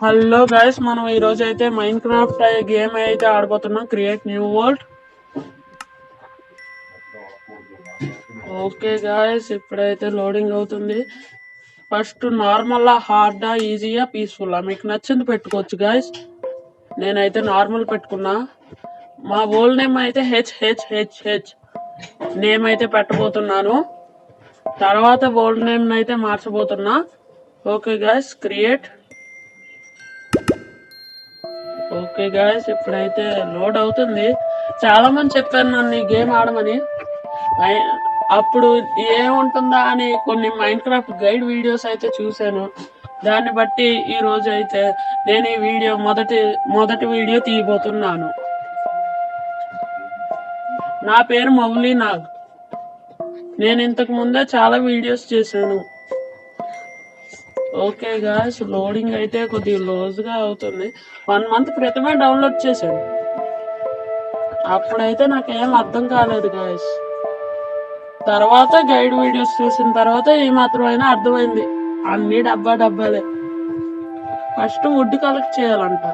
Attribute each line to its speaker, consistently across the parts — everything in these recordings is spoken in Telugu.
Speaker 1: హలో గైస్, మనం ఈ రోజు అయితే మైన్ క్రాఫ్ట్ గేమ్ అయితే ఆడబోతున్నాం. Create new world. Okay guys, ఇప్పుడైతే లోడింగ్ అవుతుంది. ఫస్ట్ నార్మల్, హార్డా, ఈజీయా, పీస్ఫుల్ మీకు నచ్చింది పెట్టుకోవచ్చు గైస్. నేనైతే నార్మల్ పెట్టుకున్నా. మా ఓల్డ్ నేమ్ అయితే హెచ్ నేమ్ అయితే పెట్టబోతున్నాను. తర్వాత ఓల్డ్ నేమ్ అయితే మార్చబోతున్నా. Okay guys, create. Okay guys, ఇప్పుడైతే లోడ్ అవుతుంది. చాలా మంది చెప్పారు నన్ను ఈ గేమ్ ఆడమని. అప్పుడు ఏముంటుందా అని కొన్ని మైన్ క్రాఫ్ట్ గైడ్ వీడియోస్ అయితే చూశాను. దాన్ని బట్టి ఈ రోజు అయితే నేను ఈ వీడియో మొదటి వీడియో తీయబోతున్నాను. నా పేరు మౌలి నాగ్. నేను ఇంతకు ముందే చాలా వీడియోస్ చేశాను. ఓకే గాయస్, లోడింగ్ అయితే కొద్దిగా లోజ్గా అవుతుంది. 1 మంత్ క్రితమే డౌన్లోడ్ చేశాను. అప్పుడైతే నాకేం అర్థం కాలేదు గాయస్. తర్వాత గైడ్ వీడియోస్ చూసిన తర్వాత ఈ మాత్రమైనా అర్థమైంది. అన్ని డబ్బాలే. ఫస్ట్ వుడ్ కలెక్ట్ చేయాలంట.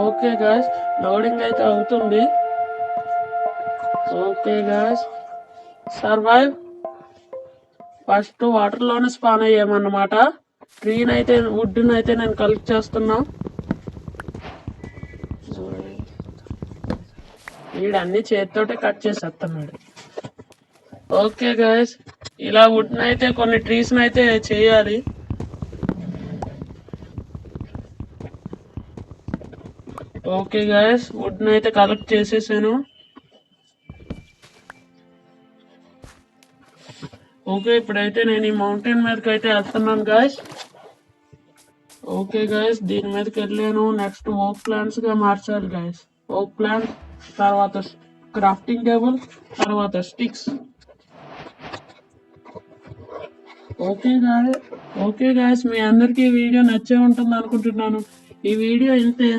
Speaker 1: ఓకే గాయస్, లోడింగ్ అయితే అవుతుంది. Okay guys, survive. ఫస్ట్ వాటర్లోనే స్పాన్ అయ్యామన్నమాట. వుడ్ అయితే నేను కలెక్ట్ చేస్తున్నా. వీడన్ని చేతితోటే కట్ చేసేస్తున్నాడు. ఓకే గైస్, ఇలా వుడ్ అయితే కొన్ని ట్రీస్ అయితే చేయాలి. ఓకే గైస్, వుడ్ అయితే కలెక్ట్ చేసేసాను. ఓకే, ఇప్పుడైతే నేను ఈ మౌంటైన్ మీదకి అయితే వెళ్తున్నాను గైస్. ఓకే గైస్, దీని మీదకి వెళ్ళాను. నెక్స్ట్ ఓక్ ప్లాంట్స్ గా మార్చాలి గైస్. ఓక్ ప్లాంట్, తర్వాత క్రాఫ్టింగ్ టేబుల్, తర్వాత స్టిక్స్. ఓకే గాయస్, మీ అందరికి ఈ వీడియో నచ్చే ఉంటుంది అనుకుంటున్నాను. ఈ వీడియో ఇంతే,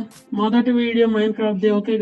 Speaker 1: మొదటి వీడియో మైన్ క్రాఫ్ట్ ది. ఓకే.